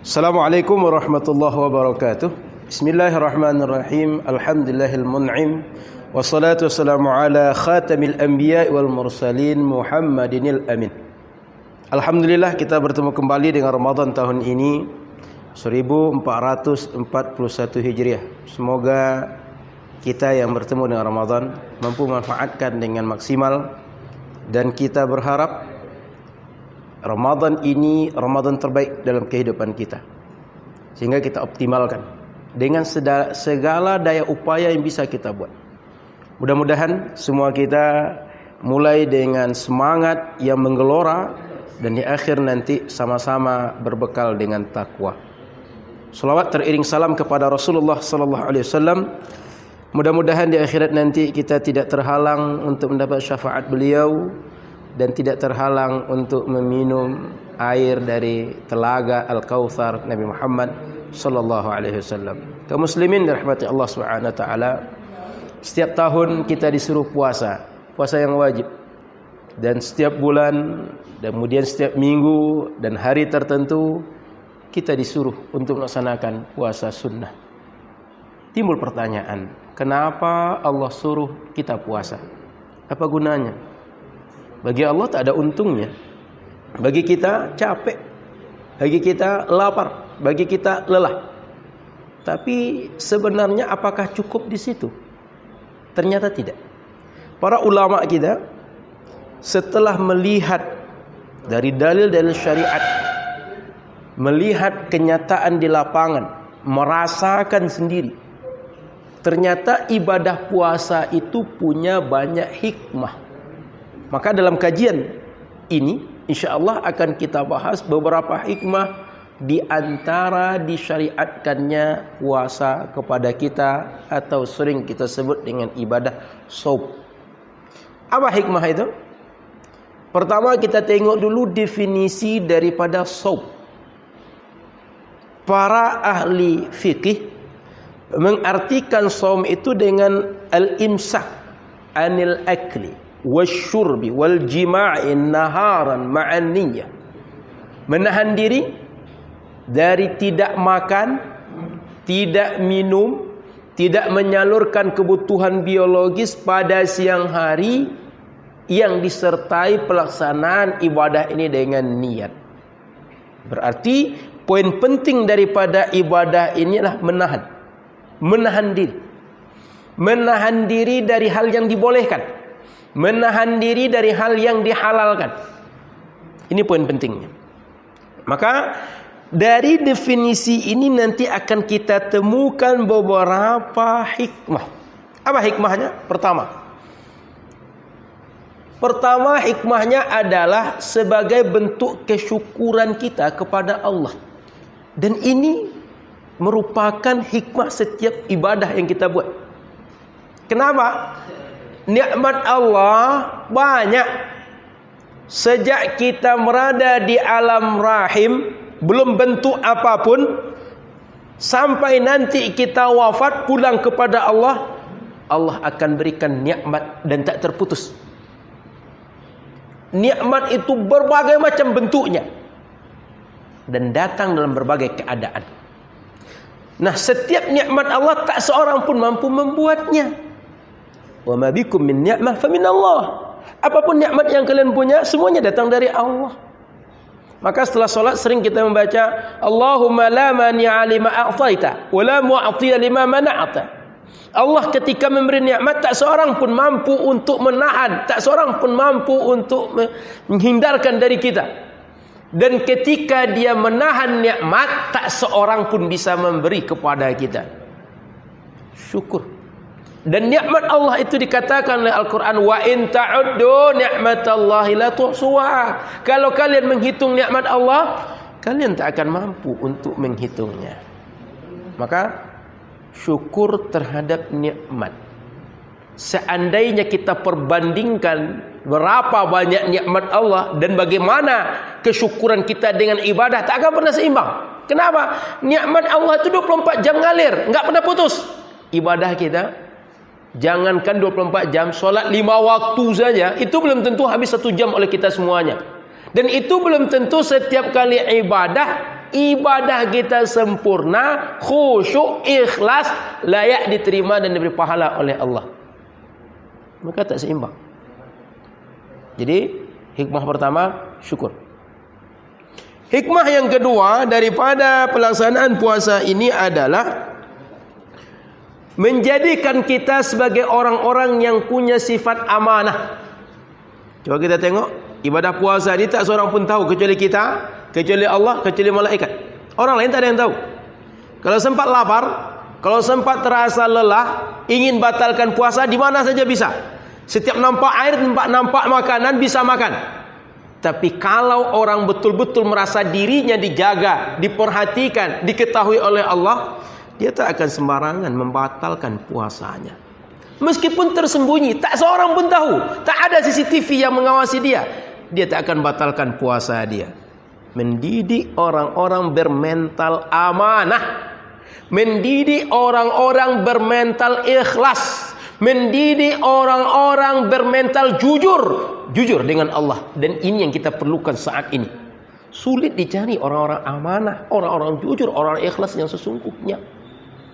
Assalamualaikum warahmatullahi wabarakatuh. Bismillahirrahmanirrahim. Alhamdulillahil mun'im. Wassalatu wassalamu ala khatamil anbiya wal mursalin Muhammadinil amin. Alhamdulillah kita bertemu kembali dengan Ramadan tahun ini 1441 Hijriah. Semoga kita yang bertemu dengan Ramadan mampu manfaatkan dengan maksimal, dan kita berharap Ramadan ini Ramadan terbaik dalam kehidupan kita, sehingga kita optimalkan dengan segala daya upaya yang bisa kita buat. Mudah-mudahan semua kita mulai dengan semangat yang menggelora, dan di akhir nanti sama-sama berbekal dengan takwa. Salawat teriring salam kepada Rasulullah sallallahu alaihi wasallam. Mudah-mudahan di akhirat nanti kita tidak terhalang untuk mendapat syafaat beliau, dan tidak terhalang untuk meminum air dari telaga Al-Kautsar Nabi Muhammad sallallahu alaihi wasallam. Kaum muslimin dirahmati Allah Subhanahu wa taala, setiap tahun kita disuruh puasa yang wajib. Dan setiap bulan, dan kemudian setiap minggu dan hari tertentu kita disuruh untuk melaksanakan puasa sunnah. Timbul pertanyaan, kenapa Allah suruh kita puasa? Apa gunanya? Bagi Allah tak ada untungnya. Bagi kita capek, bagi kita lapar, bagi kita lelah. Tapi sebenarnya apakah cukup di situ? Ternyata tidak. Para ulama kita setelah melihat dari dalil-dalil syariat, melihat kenyataan di lapangan, merasakan sendiri, ternyata ibadah puasa itu punya banyak hikmah. Maka dalam kajian ini insyaallah akan kita bahas beberapa hikmah di antara disyariatkannya puasa kepada kita, atau sering kita sebut dengan ibadah shaum. Apa hikmah itu? Pertama, kita tengok dulu definisi daripada shaum. Para ahli fikih mengartikan shaum itu dengan al-imsak anil akli wasyurbi wal jima'i naharan ma'an niyyah. Menahan diri dari tidak makan, tidak minum, tidak menyalurkan kebutuhan biologis pada siang hari, yang disertai pelaksanaan ibadah ini dengan niat. Berarti poin penting daripada ibadah ini adalah menahan diri. Menahan diri dari hal yang dibolehkan, menahan diri dari hal yang dihalalkan. Ini poin pentingnya. Maka dari definisi ini nanti akan kita temukan beberapa hikmah. Apa hikmahnya? Pertama hikmahnya adalah sebagai bentuk kesyukuran kita kepada Allah. Dan ini merupakan hikmah setiap ibadah yang kita buat. Kenapa? Nikmat Allah banyak. Sejak kita berada di alam rahim, belum bentuk apapun, sampai nanti kita wafat pulang kepada Allah, Allah akan berikan nikmat dan tak terputus. Nikmat itu berbagai macam bentuknya, dan datang dalam berbagai keadaan. Nah, setiap nikmat Allah tak seorang pun mampu membuatnya. Wa ma bikum min ni'mah fa min Allah. Apapun nikmat yang kalian punya, semuanya datang dari Allah. Maka setelah solat sering kita membaca, Allahumma la mani'a lima a'taita wa la mu'tiya lima mana'ta. Allah ketika memberi nikmat, tak seorang pun mampu untuk menahan, tak seorang pun mampu untuk menghindarkan dari kita. Dan ketika dia menahan nikmat, tak seorang pun bisa memberi kepada kita. Syukur. Dan nikmat Allah itu dikatakan oleh Al-Quran, wa in ta'uddu ni'matallahi la tuhsuha. Kalau kalian menghitung nikmat Allah, kalian tak akan mampu untuk menghitungnya. Maka syukur terhadap nikmat. Seandainya kita perbandingkan berapa banyak nikmat Allah dan bagaimana kesyukuran kita dengan ibadah, tak akan pernah seimbang. Kenapa? Nikmat Allah itu 24 jam ngalir, enggak pernah putus. Ibadah kita, jangankan 24 jam, solat 5 waktu saja, itu belum tentu habis 1 jam oleh kita semuanya. Dan itu belum tentu setiap kali ibadah ibadah kita sempurna, khusyuk, ikhlas, layak diterima dan diberi pahala oleh Allah. Maka tak seimbang. Jadi hikmah pertama, syukur. Hikmah yang kedua daripada pelaksanaan puasa ini adalah menjadikan kita sebagai orang-orang yang punya sifat amanah. Coba kita tengok, ibadah puasa ini tak seorang pun tahu kecuali kita, kecuali Allah, kecuali malaikat. Orang lain tak ada yang tahu. Kalau sempat lapar, kalau sempat terasa lelah, ingin batalkan puasa, di mana saja bisa. Setiap nampak air, nampak makanan, bisa makan. Tapi kalau orang betul-betul merasa dirinya dijaga, diperhatikan, diketahui oleh Allah, dia tak akan sembarangan membatalkan puasanya. Meskipun tersembunyi, tak seorang pun tahu, tak ada CCTV yang mengawasi dia, dia tak akan batalkan puasa dia. Mendidik orang-orang bermental amanah, mendidik orang-orang bermental ikhlas, mendidik orang-orang bermental jujur dengan Allah. Dan ini yang kita perlukan saat ini. Sulit dicari orang-orang amanah, orang-orang jujur, orang ikhlas yang sesungguhnya.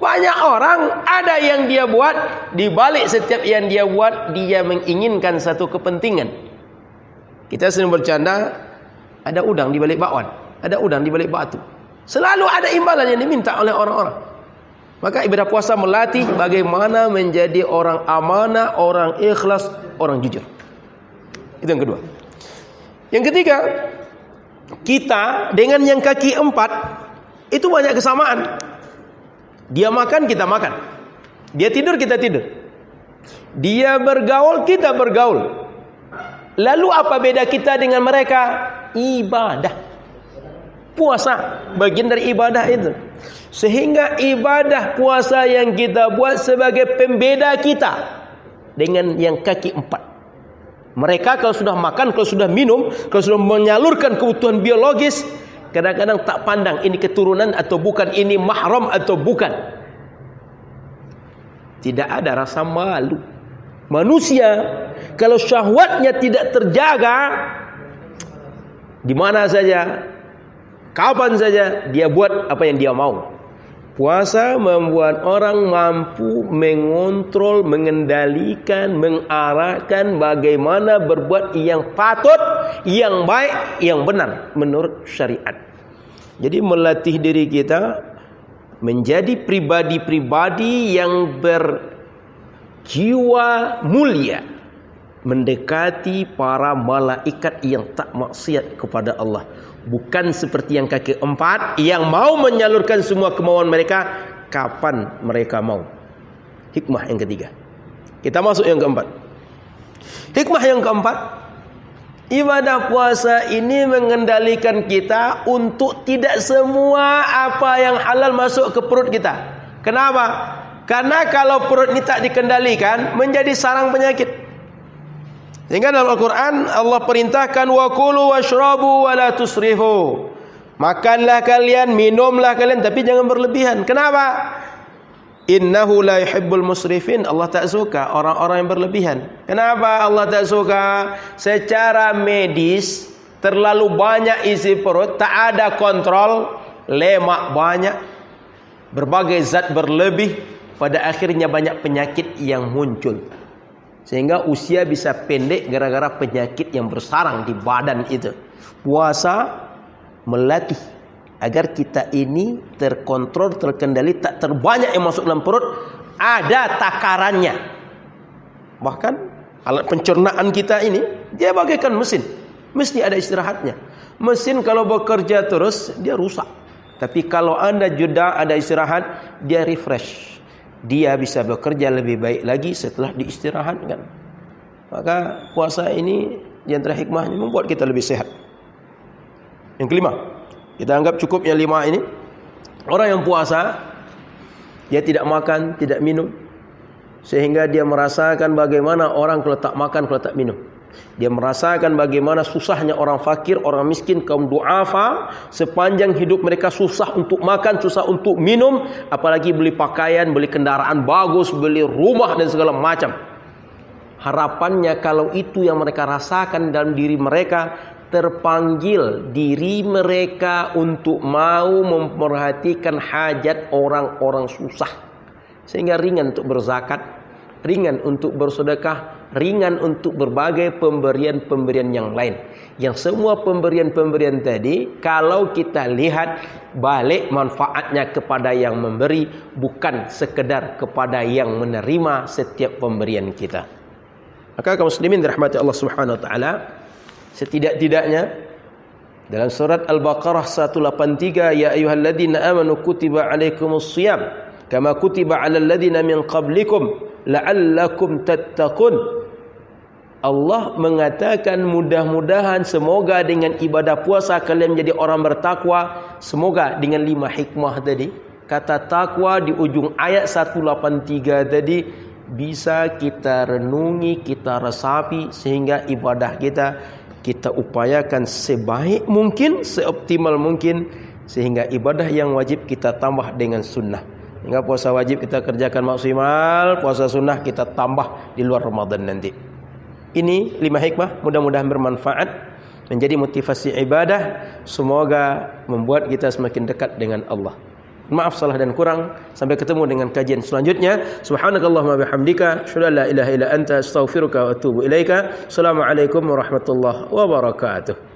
Banyak orang, ada yang dia buat, di balik setiap yang dia buat, dia menginginkan satu kepentingan. Kita sering bercanda, ada udang di balik bakwan, ada udang di balik batu. Selalu ada imbalan yang diminta oleh orang-orang. Maka ibadah puasa melatih bagaimana menjadi orang amanah, orang ikhlas, orang jujur. Itu yang kedua. Yang ketiga, kita dengan yang kaki empat itu banyak kesamaan. Dia makan, kita makan. Dia tidur, kita tidur. Dia bergaul, kita bergaul. Lalu apa beda kita dengan mereka? Ibadah. Puasa bagian dari ibadah itu. Sehingga ibadah puasa yang kita buat sebagai pembeda kita dengan yang kaki empat. Mereka kalau sudah makan, kalau sudah minum, kalau sudah menyalurkan kebutuhan biologis, kadang-kadang tak pandang ini keturunan atau bukan, ini mahram atau bukan. Tidak ada rasa malu. Manusia kalau syahwatnya tidak terjaga, di mana saja, kapan saja dia buat apa yang dia mau. Puasa membuat orang mampu mengontrol, mengendalikan, mengarahkan bagaimana berbuat yang patut, yang baik, yang benar menurut syariat. Jadi melatih diri kita menjadi pribadi-pribadi yang berjiwa mulia, mendekati para malaikat yang tak maksiat kepada Allah. Bukan seperti yang kaki empat yang mau menyalurkan semua kemauan mereka kapan mereka mau. Hikmah yang ketiga. Kita masuk yang keempat. Hikmah yang keempat, ibadah puasa ini mengendalikan kita untuk tidak semua apa yang halal masuk ke perut kita. Kenapa? Karena kalau perut ini tak dikendalikan, menjadi sarang penyakit. Sehingga dalam Al-Quran Allah perintahkan wa kulu washrabu wa la tusrifu. Makanlah kalian, minumlah kalian, tapi jangan berlebihan. Kenapa? Innahu la yuhibbul musrifin. Allah tak suka orang-orang yang berlebihan. Kenapa Allah tak suka? Secara medis terlalu banyak isi perut, tak ada kontrol, lemak banyak, berbagai zat berlebih, pada akhirnya banyak penyakit yang muncul. Sehingga usia bisa pendek gara-gara penyakit yang bersarang di badan itu. Puasa melatih agar kita ini terkontrol, terkendali, tak terbanyak yang masuk dalam perut, ada takarannya. Bahkan alat pencernaan kita ini dia bagaikan mesin, mesti ada istirahatnya. Mesin kalau bekerja terus dia rusak. Tapi kalau Anda jeda, ada istirahat, dia refresh. Dia bisa bekerja lebih baik lagi setelah diistirahatkan. Maka puasa ini di antara hikmahnya membuat kita lebih sehat. Yang kelima, kita anggap cukup yang 5 ini. Orang yang puasa, dia tidak makan, tidak minum, sehingga dia merasakan bagaimana orang kalau tak makan, kalau tak minum. Dia merasakan bagaimana susahnya orang fakir, orang miskin, kaum du'afa. Sepanjang hidup mereka susah untuk makan, susah untuk minum, apalagi beli pakaian, beli kendaraan bagus, beli rumah dan segala macam. Harapannya kalau itu yang mereka rasakan dalam diri mereka, terpanggil diri mereka untuk mau memperhatikan hajat orang-orang susah. Sehingga ringan untuk berzakat, ringan untuk bersedekah, ringan untuk berbagai pemberian-pemberian yang lain. Yang semua pemberian-pemberian tadi, kalau kita lihat balik manfaatnya kepada yang memberi, bukan sekedar kepada yang menerima setiap pemberian kita. Maka kaum muslimin dirahmati Allah Subhanahu wa taala, setidak-tidaknya dalam surat Al-Baqarah 183, ya ayyuhalladzina amanu kutiba alaikumus shiyam kama kutiba alal ladzina min qablikum la'allakum tattaqun. Allah mengatakan mudah-mudahan semoga dengan ibadah puasa kalian menjadi orang bertakwa. Semoga dengan 5 hikmah tadi, kata takwa di ujung ayat 183 tadi bisa kita renungi, kita resapi, sehingga ibadah kita upayakan sebaik mungkin, seoptimal mungkin, sehingga ibadah yang wajib kita tambah dengan sunnah. Hingga puasa wajib kita kerjakan maksimal, puasa sunnah kita tambah di luar Ramadan nanti. Ini 5 hikmah, mudah-mudahan bermanfaat, menjadi motivasi ibadah, semoga membuat kita semakin dekat dengan Allah. Maaf salah dan kurang. Sampai ketemu dengan kajian selanjutnya. Subhanakallahumma bihamdika, asyhadu an la ilaha illa anta, astaghfiruka wa atubu ilaika. Assalamualaikum warahmatullahi wabarakatuh.